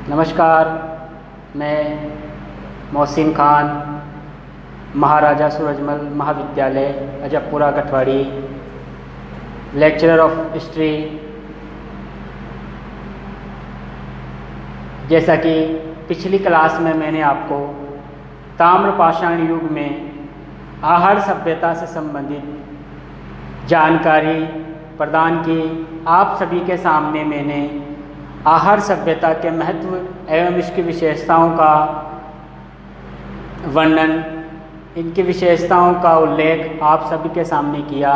नमस्कार, मैं मोहसिन खान, महाराजा सूरजमल महाविद्यालय अजबपुरा कठवाड़ी, लेक्चरर ऑफ हिस्ट्री। जैसा कि पिछली क्लास में मैंने आपको ताम्रपाषाण युग में आहार सभ्यता से संबंधित जानकारी प्रदान की, आप सभी के सामने मैंने आहार सभ्यता के महत्व एवं इसकी विशेषताओं का वर्णन, इनकी विशेषताओं का उल्लेख आप सभी के सामने किया।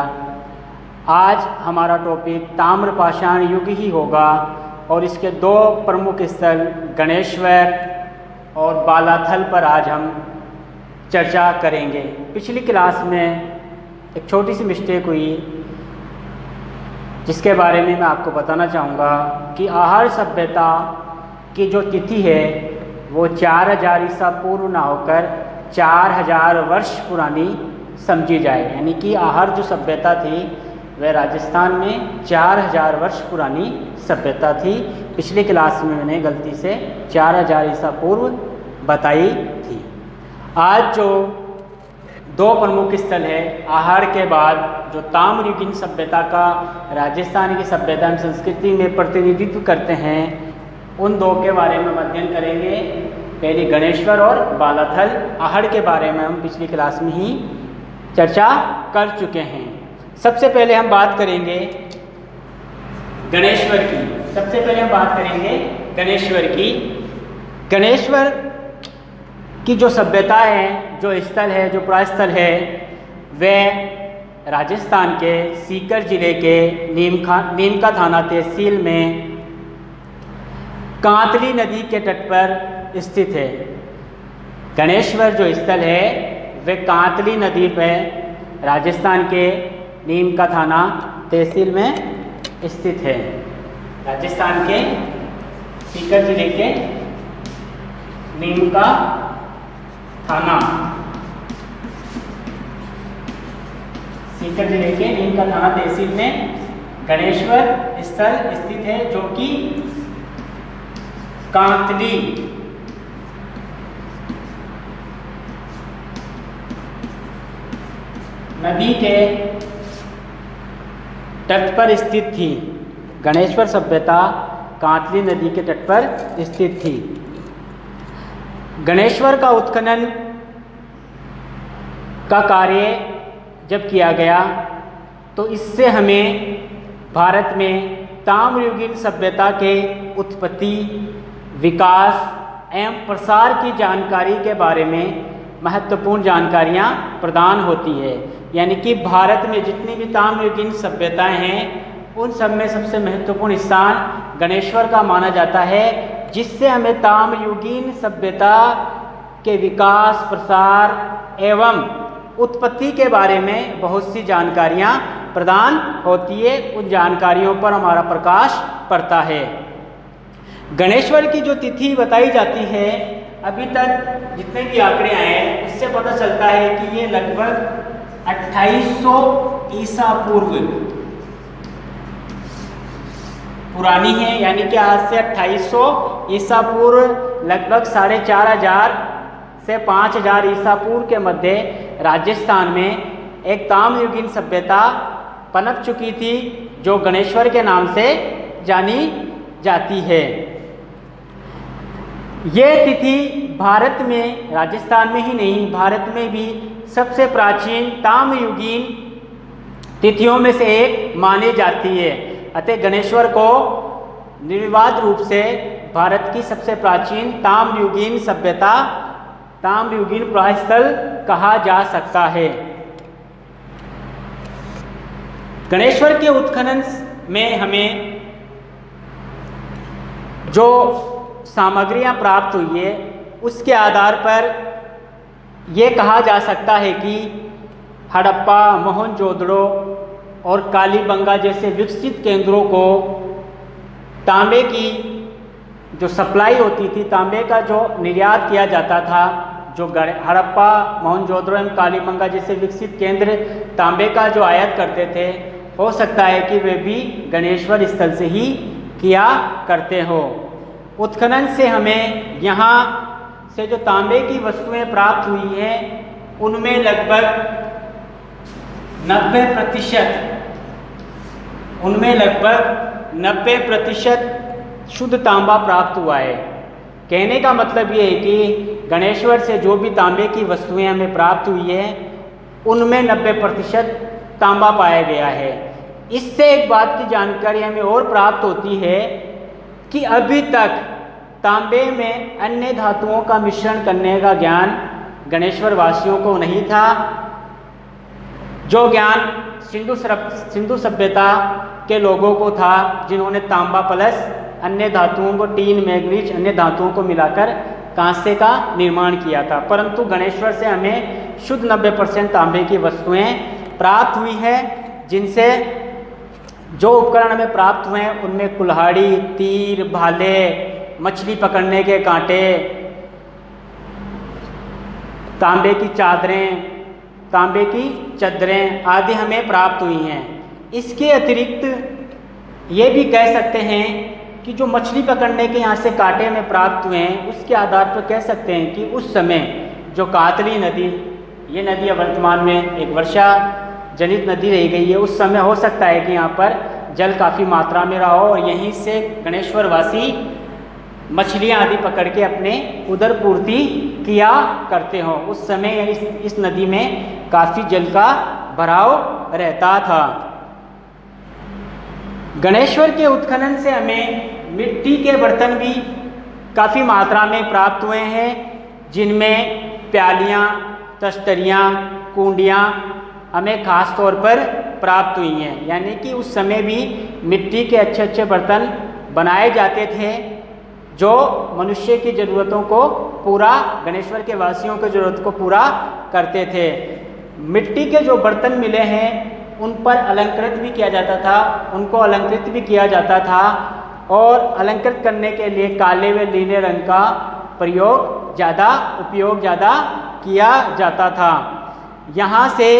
आज हमारा टॉपिक ताम्रपाषाण युग ही होगा और इसके दो प्रमुख स्थल गणेश्वर और बालाथल पर आज हम चर्चा करेंगे। पिछली क्लास में एक छोटी सी मिस्टेक हुई जिसके बारे में मैं आपको बताना चाहूँगा कि आहार सभ्यता की जो तिथि है वो 4000 ईसा पूर्व ना होकर 4000 वर्ष पुरानी समझी जाए। यानी कि आहार जो सभ्यता थी वह राजस्थान में 4000 वर्ष पुरानी सभ्यता थी। पिछली क्लास में मैंने गलती से 4000 ईसा पूर्व बताई थी। आज जो दो प्रमुख स्थल है आहार के बाद जो ताम्रयुगीन सभ्यता का राजस्थान की सभ्यता एवं संस्कृति में प्रतिनिधित्व करते हैं, उन दो के बारे में हम अध्ययन करेंगे। पहले गणेश्वर और बालाथल। आहार के बारे में हम पिछली क्लास में ही चर्चा कर चुके हैं। सबसे पहले हम बात करेंगे गणेश्वर की। गणेश्वर की जो सभ्यता है, जो स्थल है, जो प्रास्थल है, वह राजस्थान के सीकर जिले के नीमका थाना तहसील में कांतली नदी के तट पर स्थित है। गणेश्वर जो स्थल है वह कांतली नदी पर राजस्थान के नीमका थाना तहसील में स्थित है। राजस्थान के सीकर जिले के नीमका थाना, सीकर जिले के नीमका थाना तहसील में गणेश्वर स्थल स्थित है, जो कि कांतली नदी के तट पर स्थित थी। गणेश्वर सभ्यता कांतली नदी के तट पर स्थित थी। गणेश्वर का उत्खनन का कार्य जब किया गया तो इससे हमें भारत में ताम्रयुगीन सभ्यता के उत्पत्ति, विकास एवं प्रसार की जानकारी के बारे में महत्वपूर्ण जानकारियाँ प्रदान होती है। यानी कि भारत में जितनी भी ताम्रयुगीन सभ्यताएं हैं उन सब में सबसे महत्वपूर्ण स्थान गणेश्वर का माना जाता है, जिससे हमें ताम्रयुगीन सभ्यता के विकास, प्रसार एवं उत्पत्ति के बारे में बहुत सी जानकारियाँ प्रदान होती है। उन जानकारियों पर हमारा प्रकाश पड़ता है। गणेश्वर की जो तिथि बताई जाती है, अभी तक जितने भी आंकड़े आए हैं उससे पता चलता है कि ये लगभग 2800 ईसा पूर्व पुरानी है। यानी कि आज से 2800 ईसा पूर्व लगभग 4500 से 5000 ईसा पूर्व के मध्य राजस्थान में एक ताम्रयुगीन सभ्यता पनप चुकी थी, जो गणेश्वर के नाम से जानी जाती है। ये तिथि भारत में, राजस्थान में ही नहीं भारत में भी सबसे प्राचीन ताम्रयुगीन तिथियों में से एक मानी जाती है। अतः गणेश्वर को निर्विवाद रूप से भारत की सबसे प्राचीन ताम्रयुगीन सभ्यता, ताम्रयुगीन प्रास्थल कहा जा सकता है। गणेश्वर के उत्खनन में हमें जो सामग्रियां प्राप्त हुई है उसके आधार पर यह कहा जा सकता है कि हड़प्पा, मोहनजोदड़ो और कालीबंगा जैसे विकसित केंद्रों को तांबे की जो सप्लाई होती थी, तांबे का जो निर्यात किया जाता था, जो हड़प्पा, मोहनजोदड़ो एवं कालीबंगा जैसे विकसित केंद्र तांबे का जो आयात करते थे, हो सकता है कि वे भी गणेश्वर स्थल से ही किया करते हो। उत्खनन से हमें यहाँ से जो तांबे की वस्तुएं प्राप्त हुई हैं उनमें लगभग 90% शुद्ध तांबा प्राप्त हुआ है। कहने का मतलब ये है कि गणेश्वर से जो भी तांबे की वस्तुएं हमें प्राप्त हुई है उनमें 90% तांबा पाया गया है। इससे एक बात की जानकारी हमें और प्राप्त होती है कि अभी तक तांबे में अन्य धातुओं का मिश्रण करने का ज्ञान गणेश्वर वासियों को नहीं था। जो ज्ञान सिंधु सभ्यता के लोगों को था, जिन्होंने तांबा प्लस अन्य धातुओं को, टीन, मैग्नीज, अन्य धातुओं को मिलाकर कांसे का निर्माण किया था। परंतु गणेश्वर से हमें शुद्ध 90% तांबे की वस्तुएं प्राप्त हुई है, जिनसे जो उपकरण हमें प्राप्त हुए हैं उनमें कुल्हाड़ी, तीर, भाले, मछली पकड़ने के कांटे, तांबे की चादरें, तांबे की चद्दरें आदि हमें प्राप्त हुई हैं। इसके अतिरिक्त ये भी कह सकते हैं कि जो मछली पकड़ने के यहाँ से कांटे हमें प्राप्त हुए हैं उसके आधार पर कह सकते हैं कि उस समय जो कातली नदी, ये नदी वर्तमान में एक वर्षा जनित नदी रह गई है, उस समय हो सकता है कि यहाँ पर जल काफ़ी मात्रा में रहा हो और यहीं से गणेश्वर वासी मछलियाँ आदि पकड़ के अपने उदर पूर्ति किया करते हों। उस समय इस नदी में काफ़ी जल का भराव रहता था। गणेश्वर के उत्खनन से हमें मिट्टी के बर्तन भी काफ़ी मात्रा में प्राप्त हुए हैं, जिनमें प्यालियाँ, तस्तरियाँ, कुंडियाँ हमें खास तौर पर प्राप्त हुई हैं। यानी कि उस समय भी मिट्टी के अच्छे अच्छे बर्तन बनाए जाते थे जो मनुष्य की ज़रूरतों को पूरा, गणेश्वर के वासियों की ज़रूरत को पूरा करते थे। मिट्टी के जो बर्तन मिले हैं उन पर अलंकृत भी किया जाता था, उनको अलंकृत भी किया जाता था और अलंकृत करने के लिए काले व नीले रंग का उपयोग ज़्यादा किया जाता था। यहाँ से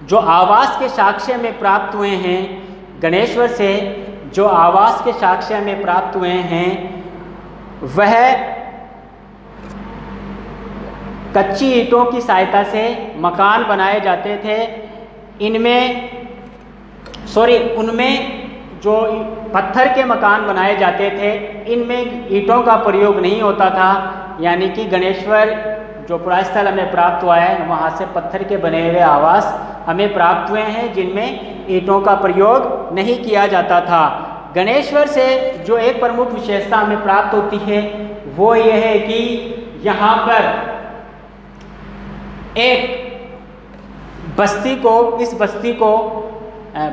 जो आवास के साक्ष्य में प्राप्त हुए हैं, गणेश्वर से जो आवास के साक्ष्य में प्राप्त हुए हैं वह कच्ची ईंटों की सहायता से मकान बनाए जाते थे। उनमें जो पत्थर के मकान बनाए जाते थे, इनमें ईंटों का प्रयोग नहीं होता था। यानी कि गणेश्वर जो पुरास्थल हमें प्राप्त हुआ है वहाँ से पत्थर के बने हुए आवास हमें प्राप्त हुए हैं, जिनमें ईंटों का प्रयोग नहीं किया जाता था। गणेश्वर से जो एक प्रमुख विशेषता हमें प्राप्त होती है वो ये है कि यहाँ पर एक इस बस्ती को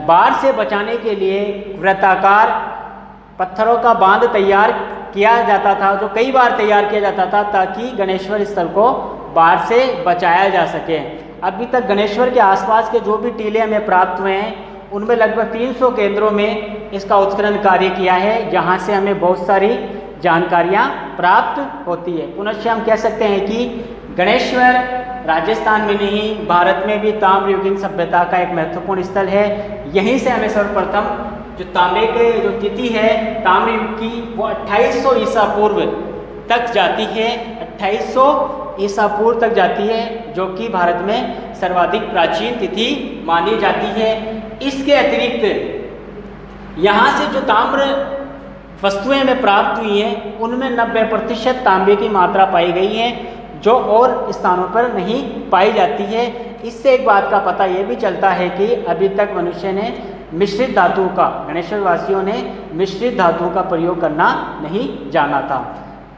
बाढ़ से बचाने के लिए वृत्ताकार पत्थरों का बांध तैयार किया जाता था, जो कई बार तैयार किया जाता था ताकि गणेश्वर स्थल को बाढ़ से बचाया जा सके। अभी तक गणेश्वर के आसपास के जो भी टीले हमें प्राप्त हुए हैं उनमें लगभग 300 केंद्रों में इसका उत्खनन कार्य किया है, जहाँ से हमें बहुत सारी जानकारियाँ प्राप्त होती है। पुनश्च हम कह सकते हैं कि गणेश्वर राजस्थान में नहीं, भारत में भी ताम्रयुगीन सभ्यता का एक महत्वपूर्ण स्थल है। यहीं से हमें सर्वप्रथम जो तांबे के जो तिथि है ताम्रयुग की वो 2800 ईसा पूर्व तक जाती है, 2800 ईसा पूर्व तक जाती है, जो कि भारत में सर्वाधिक प्राचीन तिथि मानी जाती है। इसके अतिरिक्त यहाँ से जो ताम्र वस्तुएं हमें प्राप्त हुई हैं उनमें 90% तांबे की मात्रा पाई गई है, जो और स्थानों पर नहीं पाई जाती है। इससे एक बात का पता ये भी चलता है कि अभी तक मनुष्य ने मिश्रित धातुओं का, गणेश्वर वासियों ने मिश्रित धातुओं का प्रयोग करना नहीं जाना था।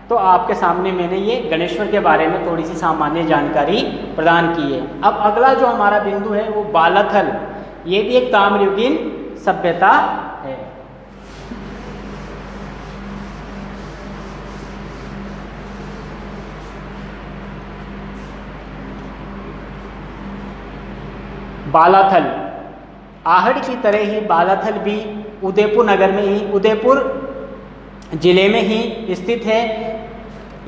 तो आपके सामने मैंने ये गणेश्वर के बारे में थोड़ी सी सामान्य जानकारी प्रदान की है। अब अगला जो हमारा बिंदु है वो बालाथल, ये भी एक ताम्रयुगीन सभ्यता है। बालाथल आहड़ की तरह ही बालाथल भी उदयपुर नगर में ही, उदयपुर जिले में ही स्थित है।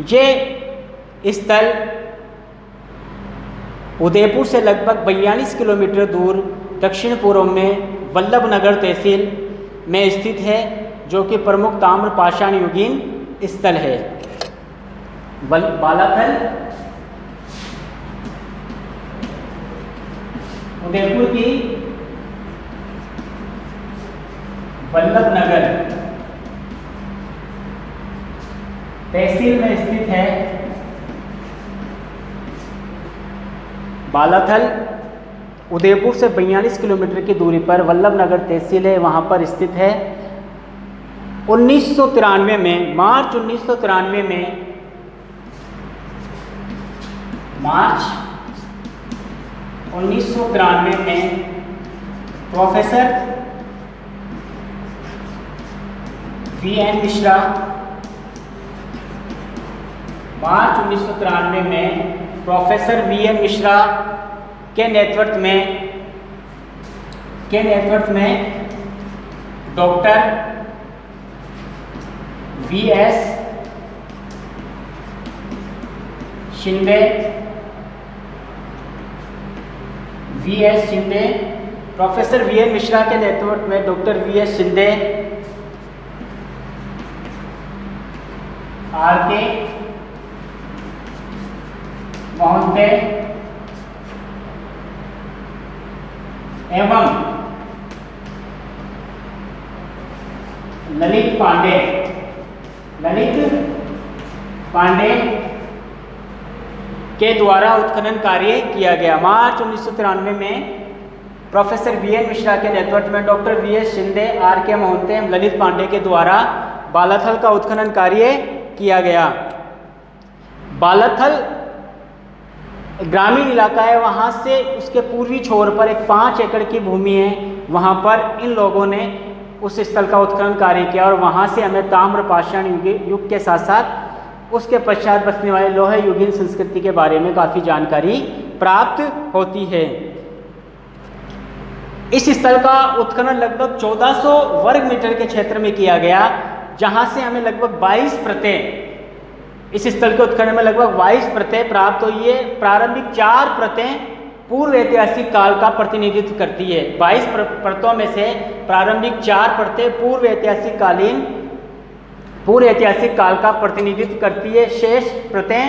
ये स्थल उदयपुर से लगभग 42 किलोमीटर दूर दक्षिण पूर्व में वल्लभ नगर तहसील में स्थित है। जो कि प्रमुख ताम्र पाषाण युगीन स्थल है। बालाथल उदयपुर की वल्लभनगर तहसील में स्थित है। बालाथल उदयपुर से 42 किलोमीटर की दूरी पर वल्लभनगर तहसील है, वहाँ पर स्थित है। 1993 में मार्च 1993 में प्रोफेसर वी.एन. मिश्रा मार्च 1993 में प्रोफेसर वी.एन. मिश्रा के नेतृत्व में doctor V S. Shinde professor V N. Mishra के नेतृत्व में doctor V S. Shinde, R K. Mohanty एवं ललित पांडे के द्वारा उत्खनन कार्य किया गया। मार्च 1993 में प्रोफेसर वी.एन. मिश्रा के नेतृत्व में doctor V S. Shinde, R K. Mohanty एवं ललित पांडे के द्वारा बालाथल का उत्खनन कार्य किया गया। बालाथल ग्रामीण इलाका है, वहाँ से उसके पूर्वी छोर पर एक 5 एकड़ की भूमि है, वहाँ पर इन लोगों ने उस स्थल का उत्खनन कार्य किया और वहाँ से हमें ताम्र पाषाण युग के साथ साथ उसके पश्चात बसने वाले लोहे युगीन संस्कृति के बारे में काफ़ी जानकारी प्राप्त होती है। इस स्थल का उत्खनन लगभग 1400 वर्ग मीटर के क्षेत्र में किया गया, जहाँ से हमें लगभग 22 प्रतें, इस स्थल के उत्खनन में लगभग 22 प्रतें प्राप्त हुई है। प्रारंभिक 4 प्रतें पूर्व ऐतिहासिक काल का प्रतिनिधित्व करती है। 22 परतों में से प्रारंभिक 4 परतें पूर्व ऐतिहासिक काल का प्रतिनिधित्व करती है। शेष प्रतें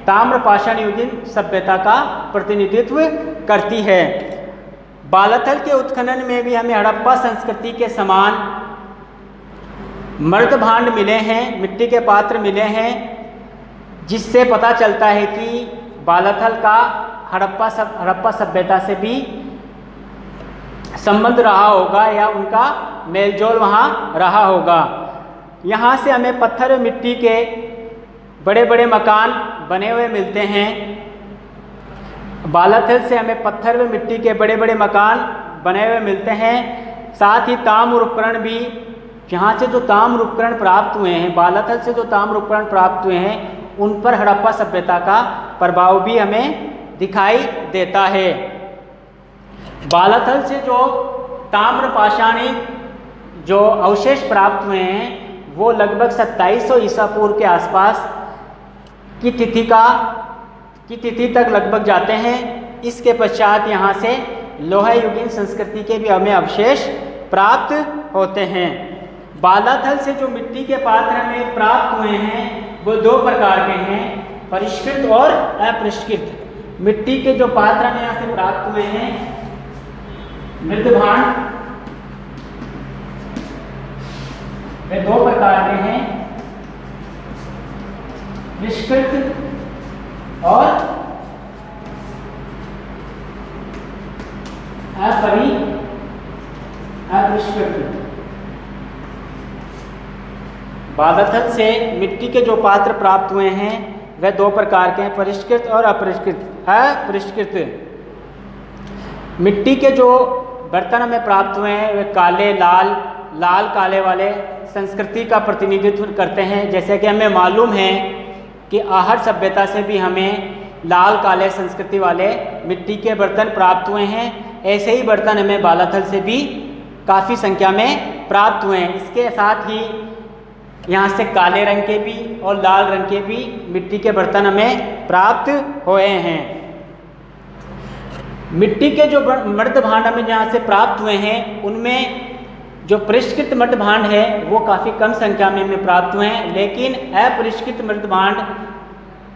ताम्र पाषाण युगीन सभ्यता का प्रतिनिधित्व करती है। बालाथल के उत्खनन में भी हमें हड़प्पा संस्कृति के समान मर्द भांड मिले हैं, मिट्टी के पात्र मिले हैं, जिससे पता चलता है कि बालाथल का हड़प्पा सभ्यता से भी संबंध रहा होगा या उनका मेलजोल वहाँ रहा होगा। यहाँ से हमें पत्थर और मिट्टी के बड़े बड़े मकान बने हुए मिलते हैं। बालाथल से हमें पत्थर व मिट्टी के बड़े बड़े मकान बने हुए मिलते हैं। साथ ही ताम्र उपकरण भी, यहाँ से जो ताम्र उपकरण प्राप्त हुए हैं, बालाथल से जो ताम्र उपकरण प्राप्त हुए हैं, उन पर हड़प्पा सभ्यता का प्रभाव भी हमें दिखाई देता है। बालाथल से जो ताम्र पाषाणी जो अवशेष प्राप्त हुए हैं, वो लगभग 2700 ईसा पूर्व के आसपास की तिथि तक लगभग जाते हैं। इसके पश्चात यहाँ से लोहा युगीन संस्कृति के भी हमें अवशेष प्राप्त होते हैं। बालाथल से जो मिट्टी के पात्र हमें प्राप्त हुए हैं वो 2 प्रकार के हैं, परिष्कृत और अपरिष्कृत। मिट्टी के जो पात्र हमें यहाँ से प्राप्त हुए हैं, मृदभांड, वे 2 प्रकार के हैं, परिष्कृत और अपरिष्कृत। बालाथल से मिट्टी के जो पात्र प्राप्त हुए हैं वह 2 प्रकार के हैं, परिष्कृत और अपरिष्कृत। मिट्टी के जो बर्तन हमें प्राप्त हुए हैं वे काले, लाल काले वाले संस्कृति का प्रतिनिधित्व करते हैं। जैसे कि हमें मालूम है कि आहर सभ्यता से भी हमें लाल काले संस्कृति वाले मिट्टी के बर्तन प्राप्त हुए हैं। ऐसे ही बर्तन हमें बालाथल से भी काफ़ी संख्या में प्राप्त हुए हैं। इसके साथ ही यहाँ से काले रंग के भी और लाल रंग के भी मिट्टी के बर्तन हमें प्राप्त हुए हैं। मिट्टी के जो मर्द भांड हमें यहाँ से प्राप्त हुए हैं, उनमें जो परिष्कृत मृत भांड है वो काफ़ी कम संख्या में हमें प्राप्त हुए हैं, लेकिन अपरिष्कृत मृत भांड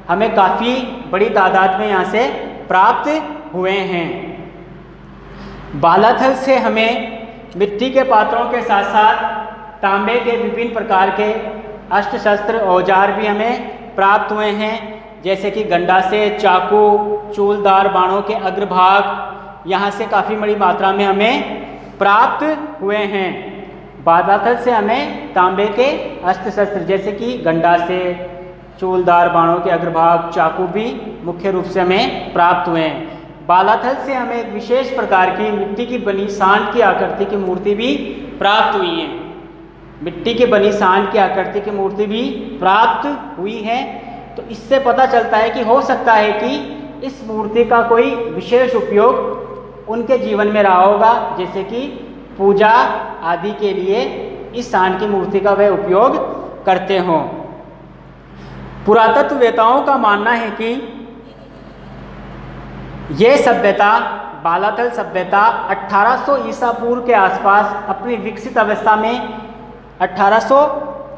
हमें काफ़ी बड़ी तादाद में यहाँ से प्राप्त हुए हैं। बालाथल से हमें मिट्टी के पात्रों के साथ साथ तांबे के विभिन्न प्रकार के अस्त्र शस्त्र औजार भी हमें प्राप्त हुए हैं, जैसे कि गंडा से चाकू, चूलदार बाणों के अग्रभाग यहाँ से काफ़ी बड़ी मात्रा में हमें प्राप्त हुए हैं। बालाथल से हमें तांबे के अस्त्र शस्त्र जैसे कि गंडा से, चूलदार बाणों के अग्रभाग, चाकू भी मुख्य रूप से हमें प्राप्त हुए हैं। बालाथल से हमें एक विशेष प्रकार की मिट्टी की बनी सांड की आकृति की मूर्ति भी प्राप्त हुई है। मिट्टी की बनी सांड की आकृति की मूर्ति भी प्राप्त हुई है। तो इससे पता चलता है कि हो सकता है कि इस मूर्ति का कोई विशेष उपयोग उनके जीवन में रहा होगा, जैसे कि पूजा आदि के लिए इस सांड की मूर्ति का वे उपयोग करते हों। पुरातत्ववेताओं का मानना है कि ये सभ्यता, बालाथल सभ्यता 1800 ईसा पूर्व के आसपास अपनी विकसित अवस्था में 1800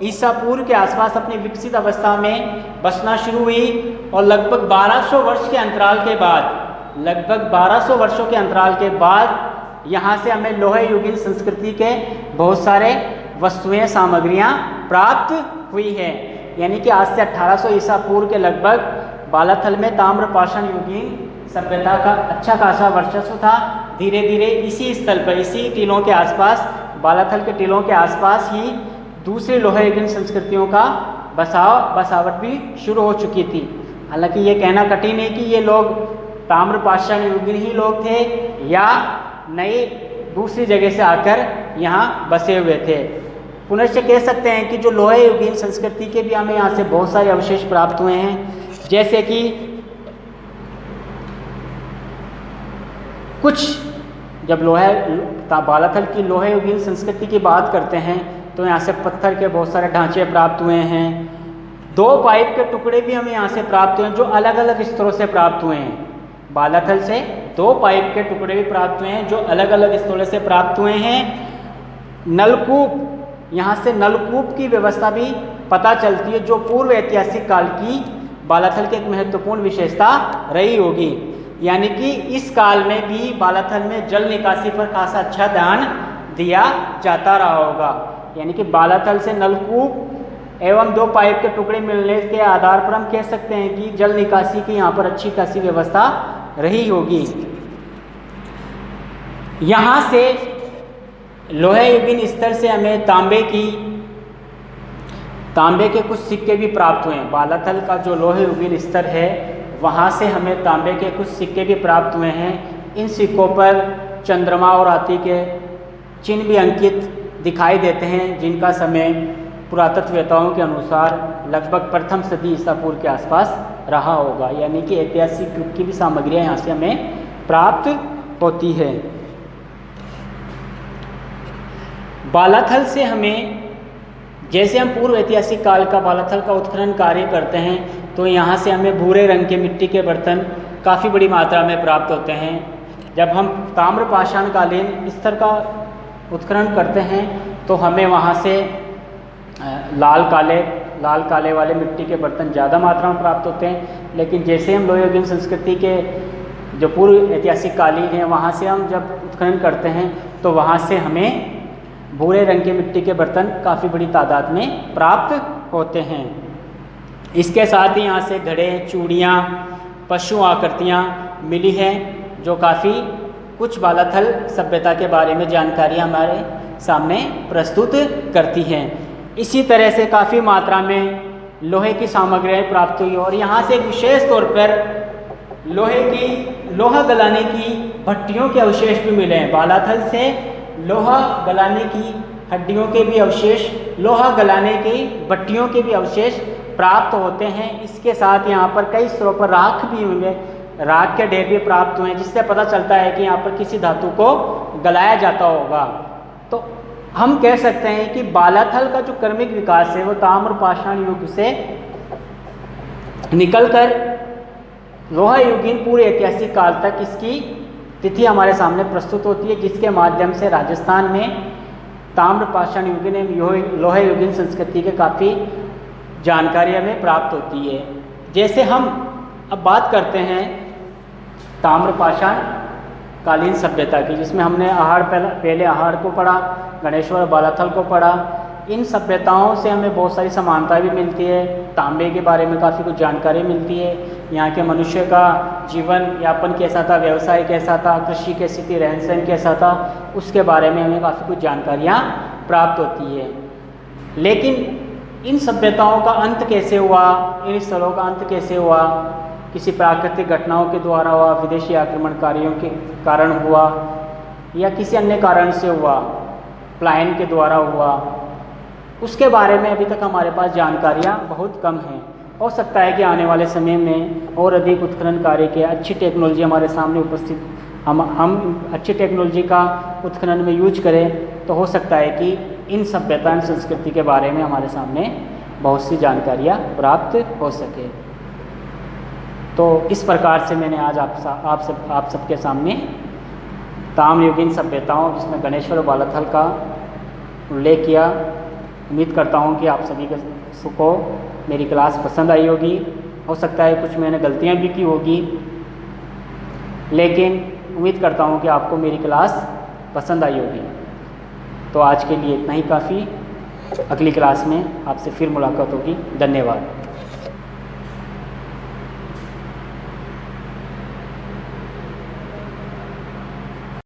ईसा पूर्व के आसपास अपनी विकसित अवस्था में बसना शुरू हुई और लगभग 1200 वर्ष के अंतराल के बाद, लगभग 1200 वर्षों के अंतराल के बाद यहाँ से हमें लोहे युगीन संस्कृति के बहुत सारे वस्तुएं, सामग्रियाँ प्राप्त हुई है। यानी कि आज से 1800 ईसा पूर्व के लगभग बालाथल में ताम्रपाषाण युगीन सभ्यता का अच्छा खासा वर्चस्व था। धीरे धीरे इसी स्थल पर, इसी टीलों के आसपास, बालाथल के टीलों के आसपास ही दूसरी लोहे युगीन संस्कृतियों का बसावट भी शुरू हो चुकी थी। हालांकि ये कहना कठिन है कि ये लोग ताम्रपाषाण युगीन ही लोग थे या नई दूसरी जगह से आकर यहाँ बसे हुए थे। पुनश्च कह सकते हैं कि जो लोहे युगीन संस्कृति के भी हमें यहाँ से बहुत सारे अवशेष प्राप्त हुए हैं, जैसे कि कुछ, जब बालाथल की लोहे युगीन संस्कृति की बात करते हैं तो यहाँ से पत्थर के बहुत सारे ढांचे प्राप्त हुए हैं। 2 पाइप के टुकड़े भी हमें यहाँ से प्राप्त हुए हैं जो अलग अलग स्तरों से प्राप्त हुए हैं। बालाथल से 2 पाइप के टुकड़े भी प्राप्त हुए हैं जो अलग अलग स्थलों से प्राप्त हुए हैं। नलकूप, यहाँ से नलकूप की व्यवस्था भी पता चलती है जो पूर्व ऐतिहासिक काल की बालाथल की एक महत्वपूर्ण विशेषता रही होगी। यानी कि इस काल में भी बालाथल में जल निकासी पर खासा अच्छा ध्यान दिया जाता रहा होगा। यानी कि बालाथल से नलकूप एवं 2 पाइप के टुकड़े मिलने के आधार पर हम कह सकते हैं कि जल निकासी की यहाँ पर अच्छी खासी व्यवस्था रही होगी। यहाँ से लोहे युगीन स्तर से हमें तांबे के कुछ सिक्के भी प्राप्त हुए हैं। बालाथल का जो लोहे युगीन स्तर है वहाँ से हमें तांबे के कुछ सिक्के भी प्राप्त हुए हैं। इन सिक्कों पर चंद्रमा और हाथी के चिन्ह भी अंकित दिखाई देते हैं, जिनका समय पुरातत्ववेताओं के अनुसार लगभग प्रथम सदी ईसा पूर्व के आसपास रहा होगा। यानी कि ऐतिहासिक युग की भी सामग्रियाँ यहाँ से हमें प्राप्त होती है। बालाथल से हमें, जैसे हम पूर्व ऐतिहासिक काल का बालाथल का उत्खनन कार्य करते हैं तो यहाँ से हमें भूरे रंग के मिट्टी के बर्तन काफ़ी बड़ी मात्रा में प्राप्त होते हैं। जब हम ताम्रपाषाण कालीन स्तर का उत्खनन करते हैं तो हमें वहाँ से लाल काले वाले मिट्टी के बर्तन ज़्यादा मात्रा में प्राप्त होते हैं। लेकिन जैसे हम लोहे युगीन संस्कृति के जो पूर्व ऐतिहासिक कालीन है वहाँ से हम जब उत्खनन करते हैं तो वहाँ से हमें भूरे रंग के मिट्टी के बर्तन काफ़ी बड़ी तादाद में प्राप्त होते हैं। इसके साथ ही यहाँ से घड़े, चूड़ियाँ, पशु आकृतियाँ मिली हैं जो काफ़ी कुछ बालाथल सभ्यता के बारे में जानकारी हमारे सामने प्रस्तुत करती हैं। इसी तरह से काफ़ी मात्रा में लोहे की सामग्रियाँ प्राप्त हुई और यहाँ से विशेष तौर पर लोहा गलाने की भट्टियों के अवशेष भी मिले हैं। बालाथल से लोहा गलाने की हड्डियों के भी अवशेष, लोहा गलाने की भट्टियों के भी अवशेष प्राप्त होते हैं। इसके साथ यहाँ पर कई स्तरों पर राख भी हुए, राख के ढेर भी प्राप्त हुए हैं, जिससे पता चलता है कि यहाँ पर किसी धातु को गलाया जाता होगा। तो हम कह सकते हैं कि बालाथल का जो क्रमिक विकास है वो ताम्रपाषाण युग से निकलकर लोहा युगीन पूरे ऐतिहासिक काल तक इसकी तिथि हमारे सामने प्रस्तुत होती है, जिसके माध्यम से राजस्थान में ताम्रपाषाण युगीन एवं लोह युगीन संस्कृति के काफ़ी जानकारी हमें प्राप्त होती है। जैसे हम अब बात करते हैं ताम्रपाषाण कालीन सभ्यता की, जिसमें हमने पहले आहड़ को पढ़ा, गणेश्वर और बालाथल को पढ़ा। इन सभ्यताओं से हमें बहुत सारी समानता भी मिलती है, तांबे के बारे में काफ़ी कुछ जानकारी मिलती है, यहाँ के मनुष्य का जीवन यापन कैसा था, व्यवसाय कैसा था, कृषि कैसी थी, रहन सहन कैसा था, उसके बारे में हमें काफ़ी कुछ जानकारियाँ प्राप्त होती है। लेकिन इन सभ्यताओं का अंत कैसे हुआ, इन स्थलों का अंत कैसे हुआ, किसी प्राकृतिक घटनाओं के द्वारा हुआ, विदेशी आक्रमणकारियों के कारण हुआ, या किसी अन्य कारण से हुआ, पलायन के द्वारा हुआ, उसके बारे में अभी तक हमारे पास जानकारियाँ बहुत कम हैं। हो सकता है कि आने वाले समय में और अधिक उत्खनन कार्य के अच्छी टेक्नोलॉजी हमारे सामने उपस्थित, हम अच्छी टेक्नोलॉजी का उत्खनन में यूज करें तो हो सकता है कि इन सभ्यता एवं संस्कृति के बारे में हमारे सामने बहुत सी जानकारियाँ प्राप्त हो सके। तो इस प्रकार से मैंने आज आप सबके सामने ताम्रयुगीन सभ्यताओं, जिसमें गणेश्वर और बालाथल का उल्लेख किया। उम्मीद करता हूँ कि आप सभी को मेरी क्लास पसंद आई होगी। हो सकता है कुछ मैंने गलतियाँ भी की होगी, लेकिन उम्मीद करता हूँ कि आपको मेरी क्लास पसंद आई होगी। तो आज के लिए इतना ही काफ़ी। अगली क्लास में आपसे फिर मुलाकात होगी। धन्यवाद।